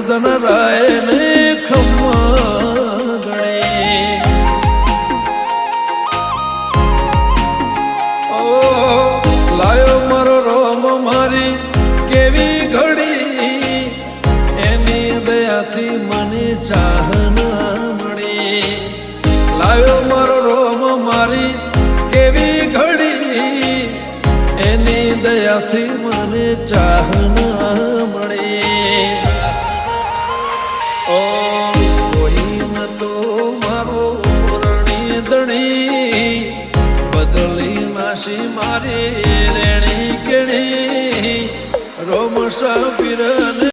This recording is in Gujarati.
ગોવર્ધન રાય ને ખમ્મા ગણે લાયો મારો રોમ મારી કેવી ઘડી એની દયાથી મને ચાહના મળી લાયો મારો રોમ મારી કેવી ઘડી એની દયાથી મને ચાહના મળી ઓ કોઈ ન તો મારો રણી દણી બદલી નાશી મારી રેણી કેણી રોમ સાપીર